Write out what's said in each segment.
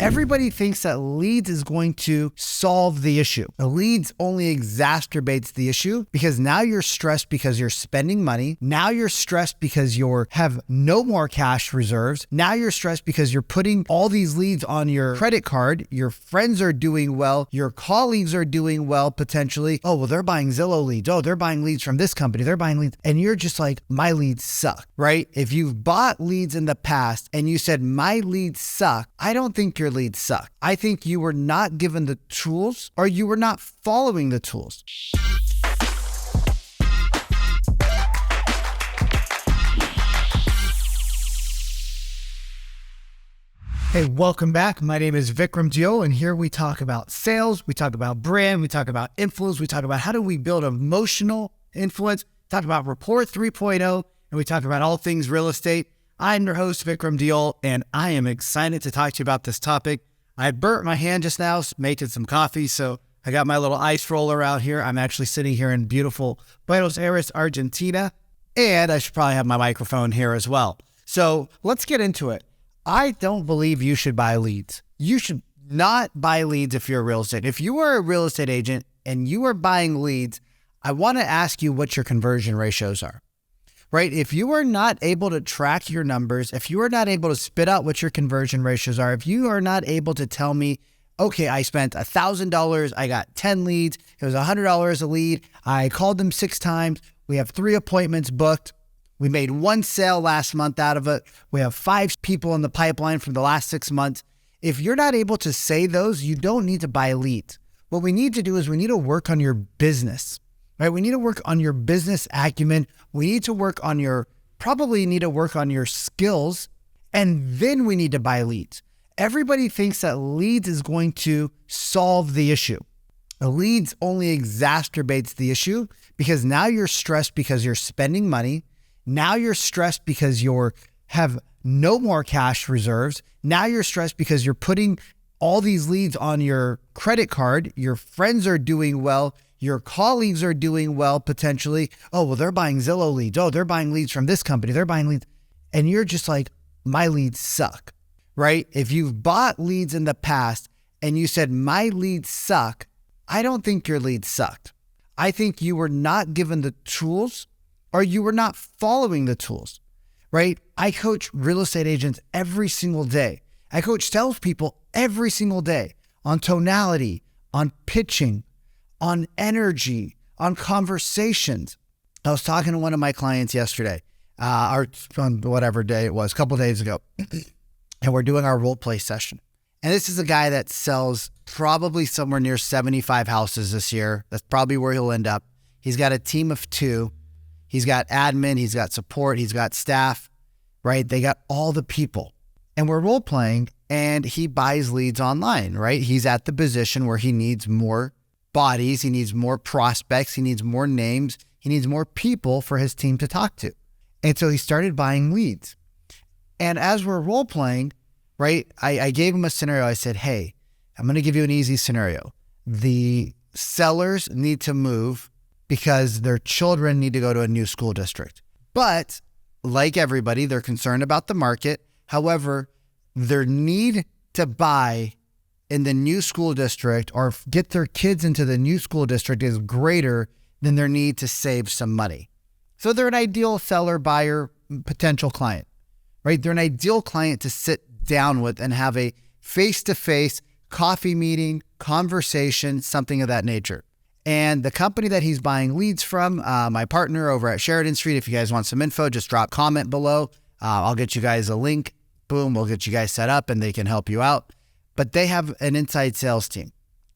Everybody thinks that leads is going to solve the issue. The leads only exacerbates the issue because now you're stressed because you're spending money. Now you're stressed because you have no more cash reserves. Now you're stressed because you're putting all these leads on your credit card. Your friends are doing well. Your colleagues are doing well potentially. Oh, well, they're buying Zillow leads. Oh, they're buying leads from this company. They're buying leads. And you're just like, my leads suck, right? If you've bought leads in the past and you said, my leads suck, I don't think your leads suck. I think you were not given the tools or you were not following the tools. Hey, welcome back. My name is Vikram Deol, and here we talk about sales, we talk about brand, we talk about influence, we talk about how do we build emotional influence, talk about Rapport 3.0, and we talk about all things real estate. I'm your host, Vikram Deol, and I am excited to talk to you about this topic. I burnt my hand just now making some coffee, so I got my little ice roller out here. I'm actually sitting here in beautiful Buenos Aires, Argentina, and I should probably have my microphone here as well. So let's get into it. I don't believe you should buy leads. You should not buy leads if you're a real estate. If you are a real estate agent and you are buying leads, I want to ask you what your conversion ratios are, right? If you are not able to track your numbers, if you are not able to spit out what your conversion ratios are, if you are not able to tell me, okay, I spent $1,000, I got 10 leads, it was $100 a lead, I called them 6 times, we have 3 appointments booked, we made 1 sale last month out of it. We have 5 people in the pipeline from the last 6 months. If you're not able to say those, you don't need to buy leads. What we need to do is we need to work on your business, right? We need to work on your business acumen. We need to work on your skills, and then we need to buy leads. Everybody thinks that leads is going to solve the issue. The leads only exacerbates the issue because now you're stressed because you're spending money. Now you're stressed because you have no more cash reserves. Now you're stressed because you're putting all these leads on your credit card. Your friends are doing well. Your colleagues are doing well potentially. Oh, well, they're buying Zillow leads. Oh, they're buying leads from this company. They're buying leads. And you're just like, my leads suck, right? If you've bought leads in the past and you said, my leads suck, I don't think your leads sucked. I think you were not given the tools or you were not following the tools, right? I coach real estate agents every single day. I coach salespeople every single day on tonality, on pitching, on energy, on conversations. I was talking to one of my clients yesterday, or on whatever day it was, a couple of days ago, and we're doing our role play session. And this is a guy that sells probably somewhere near 75 houses this year. That's probably where he'll end up. He's got a team of 2. He's got admin, he's got support, he's got staff, right? They got all the people. And we're role playing and he buys leads online, right? He's at the position where he needs more bodies, he needs more prospects, he needs more names, he needs more people for his team to talk to. And so he started buying leads. And as we're role playing, right, I gave him a scenario. I said, hey, I'm going to give you an easy scenario. The sellers need to move because their children need to go to a new school district. But like everybody, they're concerned about the market. However, their need to buy in the new school district or get their kids into the new school district is greater than their need to save some money. So they're an ideal seller, buyer, potential client, right? They're an ideal client to sit down with and have a face-to-face coffee meeting, conversation, something of that nature. And the company that he's buying leads from, my partner over at Sheridan Street, if you guys want some info, just drop comment below. I'll get you guys a link. Boom, we'll get you guys set up and they can help you out. But they have an inside sales team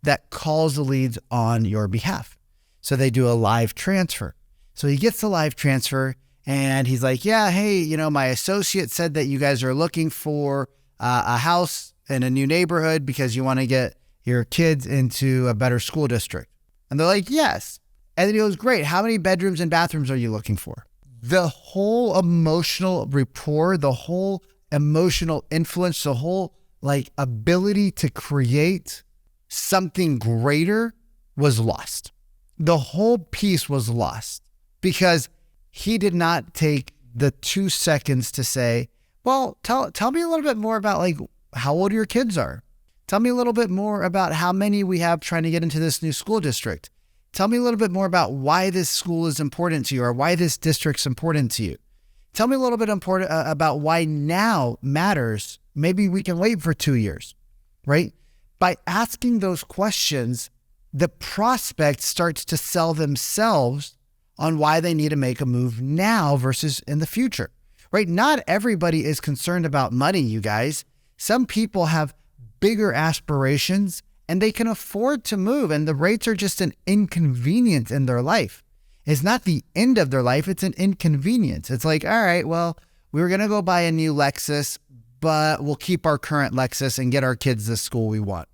that calls the leads on your behalf. So they do a live transfer. So he gets the live transfer and he's like, yeah, hey, my associate said that you guys are looking for a house in a new neighborhood because you want to get your kids into a better school district. And they're like, yes. And then he goes, great. How many bedrooms and bathrooms are you looking for? The whole emotional rapport, the whole emotional influence, the whole ability to create something greater was lost. The whole piece was lost because he did not take the 2 seconds to say, well, tell me a little bit more about how old your kids are. Tell me a little bit more about how many we have trying to get into this new school district. Tell me a little bit more about why this school is important to you or why this district's important to you. Tell me a little bit about why now matters. Maybe we can wait for 2 years, right? By asking those questions, the prospect starts to sell themselves on why they need to make a move now versus in the future, right? Not everybody is concerned about money, you guys. Some people have bigger aspirations and they can afford to move, and the rates are just an inconvenience in their life. It's not the end of their life, it's an inconvenience. It's like, all right, well, we were gonna go buy a new Lexus, but we'll keep our current Lexus and get our kids the school we want.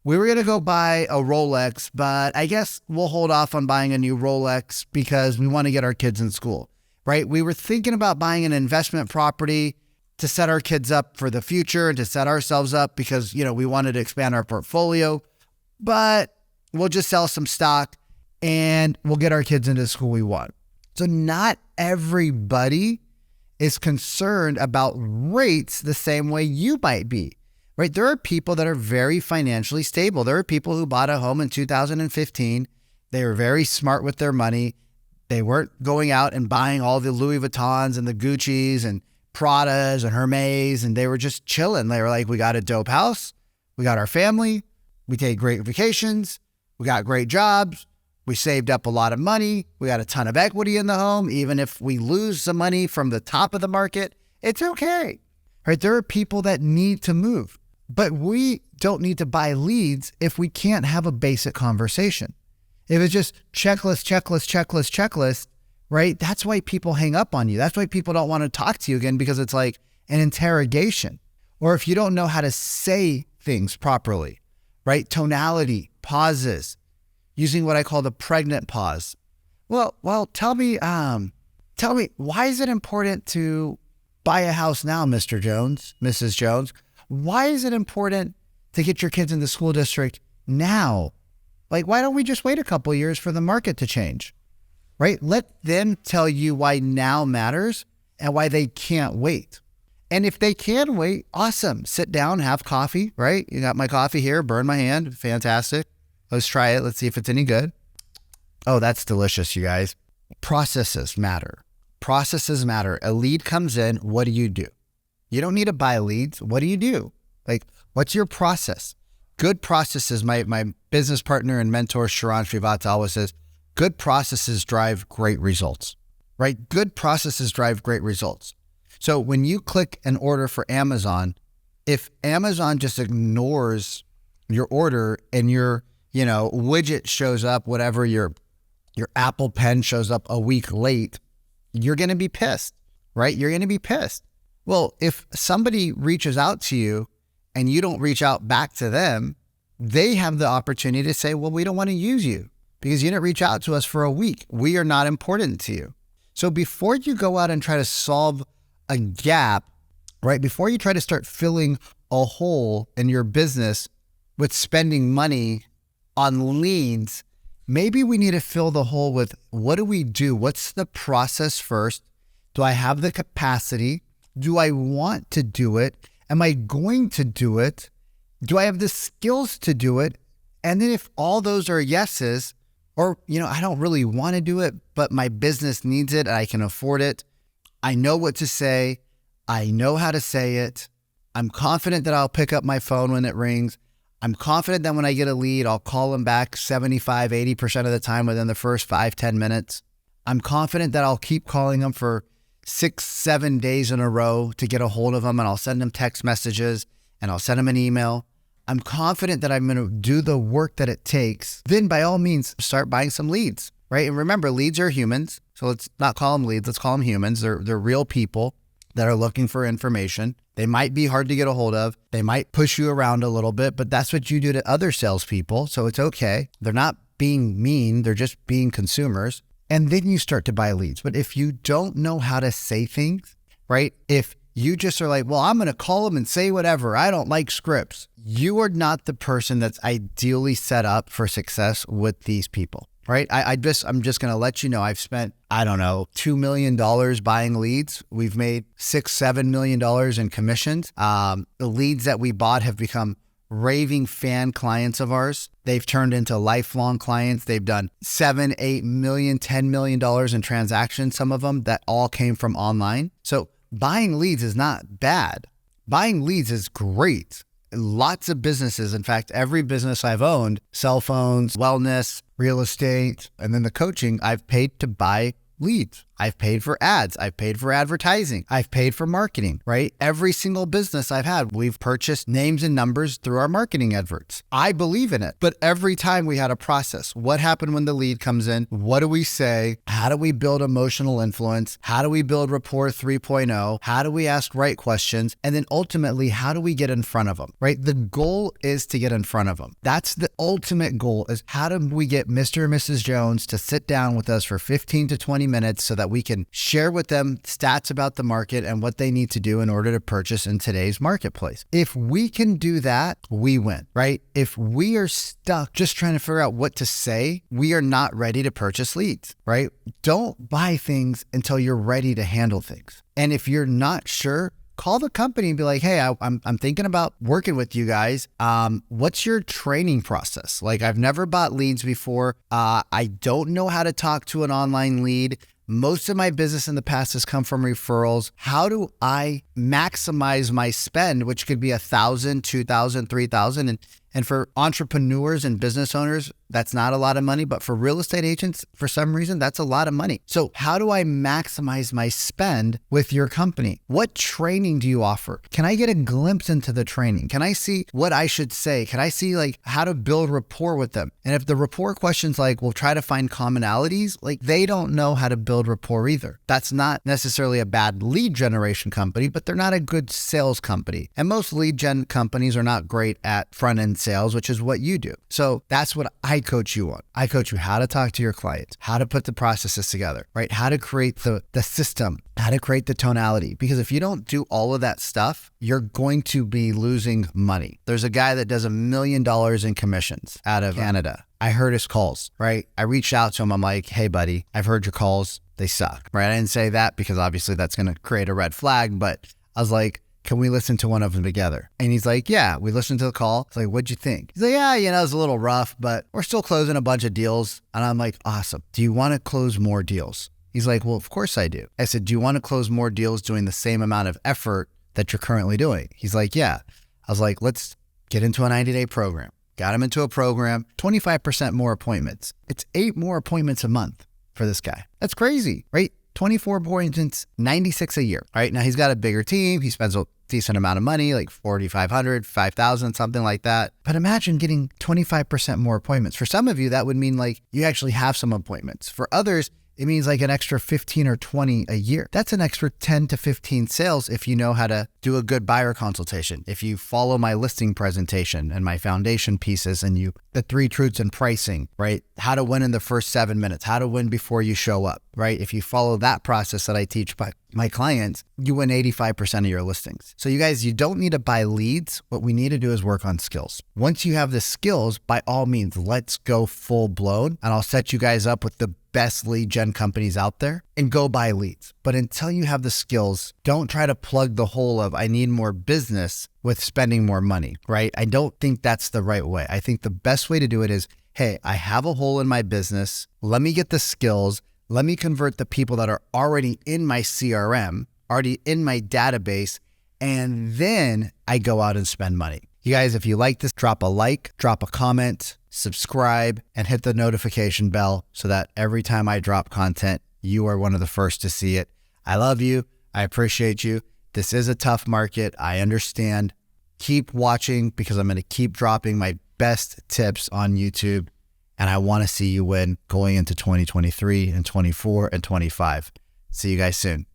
We were gonna go buy a Rolex, but I guess we'll hold off on buying a new Rolex because we wanna get our kids in school, right? We were thinking about buying an investment property to set our kids up for the future and to set ourselves up because, we wanted to expand our portfolio, but we'll just sell some stock and we'll get our kids into the school we want. So not everybody is concerned about rates the same way you might be, right? There are people that are very financially stable. There are people who bought a home in 2015. They were very smart with their money. They weren't going out and buying all the Louis Vuittons and the Gucci's and Pradas and Hermes, and they were just chilling. They were like, we got a dope house. We got our family. We take great vacations. We got great jobs. We saved up a lot of money. We got a ton of equity in the home. Even if we lose some money from the top of the market, it's okay, right? There are people that need to move, but we don't need to buy leads if we can't have a basic conversation. If it's just checklist, right? That's why people hang up on you. That's why people don't want to talk to you again, because it's like an interrogation. Or if you don't know how to say things properly, right? Tonality, pauses, using what I call the pregnant pause. Well, tell me, why is it important to buy a house now, Mr. Jones, Mrs. Jones? Why is it important to get your kids in the school district now? Like, why don't we just wait a couple of years for the market to change? Right? Let them tell you why now matters and why they can't wait. And if they can wait, awesome. Sit down, have coffee, right? You got my coffee here, burn my hand. Fantastic. Let's try it. Let's see if it's any good. Oh, that's delicious, you guys. Processes matter. Processes matter. A lead comes in. What do? You don't need to buy leads. What do you do? Like, what's your process? Good processes. My business partner and mentor, Sharon Srivatsa, always says, good processes drive great results, right? Good processes drive great results. So when you click an order for Amazon, if Amazon just ignores your order and your, widget shows up, whatever your Apple Pen shows up a week late, you're going to be pissed, right? You're going to be pissed. Well, if somebody reaches out to you and you don't reach out back to them, they have the opportunity to say, well, we don't want to use you because you didn't reach out to us for a week. We are not important to you. So before you go out and try to solve a gap, right? Before you try to start filling a hole in your business with spending money on leads, maybe we need to fill the hole with, what do we do? What's the process first? Do I have the capacity? Do I want to do it? Am I going to do it? Do I have the skills to do it? And then if all those are yeses, or, I don't really want to do it, but my business needs it and I can afford it. I know what to say. I know how to say it. I'm confident that I'll pick up my phone when it rings. I'm confident that when I get a lead, I'll call them back 75, 80% of the time within the first 5-10 minutes. I'm confident that I'll keep calling them for 6-7 days in a row to get a hold of them, and I'll send them text messages and I'll send them an email. I'm confident that I'm going to do the work that it takes. Then by all means, start buying some leads, right? And remember, leads are humans. So let's not call them leads. Let's call them humans. They're real people that are looking for information. They might be hard to get a hold of. They might push you around a little bit, but that's what you do to other salespeople. So it's okay. They're not being mean. They're just being consumers. And then you start to buy leads. But if you don't know how to say things, right? If you just are like, well, I'm going to call them and say whatever. I don't like scripts. You are not the person that's ideally set up for success with these people, right? I'm just going to let you know, I've spent, $2 million buying leads. We've made $6-7 million in commissions. The leads that we bought have become raving fan clients of ours. They've turned into lifelong clients. They've done $7, $8 million, $10 million in transactions, some of them that all came from online. So buying leads is not bad. Buying leads is great. Lots of businesses, in fact, every business I've owned, cell phones, wellness, real estate, and then the coaching, I've paid to buy leads. I've paid for ads. I've paid for advertising. I've paid for marketing, right? Every single business I've had, we've purchased names and numbers through our marketing adverts. I believe in it. But every time we had a process. What happened when the lead comes in? What do we say? How do we build emotional influence? How do we build rapport 3.0? How do we ask right questions? And then ultimately, how do we get in front of them, right? The goal is to get in front of them. That's the ultimate goal, is how do we get Mr. and Mrs. Jones to sit down with us for 15 to 20 minutes so that we can share with them stats about the market and what they need to do in order to purchase in today's marketplace. If we can do that, we win, right? If we are stuck just trying to figure out what to say, we are not ready to purchase leads, right? Don't buy things until you're ready to handle things. And if you're not sure, call the company and be like, hey, I'm thinking about working with you guys. What's your training process? Like, I've never bought leads before. I don't know how to talk to an online lead. Most of my business in the past has come from referrals. How do I maximize my spend, which could be $1,000, $2,000, $3,000? And for entrepreneurs and business owners, that's not a lot of money, but for real estate agents, for some reason, that's a lot of money. So how do I maximize my spend with your company? What training do you offer? Can I get a glimpse into the training? Can I see what I should say? Can I see like how to build rapport with them? And if the rapport question's like, we'll try to find commonalities, like they don't know how to build rapport either. That's not necessarily a bad lead generation company, but they're not a good sales company. And most lead gen companies are not great at front-end sales, which is what you do. So that's what I coach you on. I coach you how to talk to your clients, how to put the processes together, right? How to create the system, how to create the tonality. Because if you don't do all of that stuff, you're going to be losing money. There's a guy that does $1 million in commissions out of Canada. I heard his calls, right? I reached out to him. I'm like, hey, buddy, I've heard your calls. They suck, right? I didn't say that because obviously that's going to create a red flag, but I was like, can we listen to one of them together? And he's like, yeah, we listened to the call. It's like, what'd you think? He's like, yeah, it was a little rough, but we're still closing a bunch of deals. And I'm like, awesome. Do you want to close more deals? He's like, well, of course I do. I said, do you want to close more deals doing the same amount of effort that you're currently doing? He's like, yeah. I was like, let's get into a 90-day program. Got him into a program, 25% more appointments. It's 8 more appointments a month for this guy. That's crazy, right? 24 appointments, 96 a year. All right. Now he's got a bigger team. He spends a decent amount of money, like $4,500, $5,000, something like that. But imagine getting 25% more appointments. For some of you, that would mean like you actually have some appointments. For others, it means like an extra 15 or 20 a year. That's an extra 10 to 15 sales if you know how to do a good buyer consultation. If you follow my listing presentation and my foundation pieces and the 3 truths in pricing, right? How to win in the first 7 minutes, how to win before you show up, right? If you follow that process that I teach my clients, you win 85% of your listings. So you guys, you don't need to buy leads. What we need to do is work on skills. Once you have the skills, by all means, let's go full blown and I'll set you guys up with the best lead gen companies out there and go buy leads. But until you have the skills, don't try to plug the hole of I need more business with spending more money, right? I don't think that's the right way. I think the best way to do it is, hey, I have a hole in my business. Let me get the skills. Let me convert the people that are already in my CRM, already in my database, and then I go out and spend money. You guys, if you like this, drop a like, drop a comment, subscribe, and hit the notification bell so that every time I drop content, you are one of the first to see it. I love you. I appreciate you. This is a tough market. I understand. Keep watching because I'm going to keep dropping my best tips on YouTube. And I want to see you win going into 2023 and 24 and 25. See you guys soon.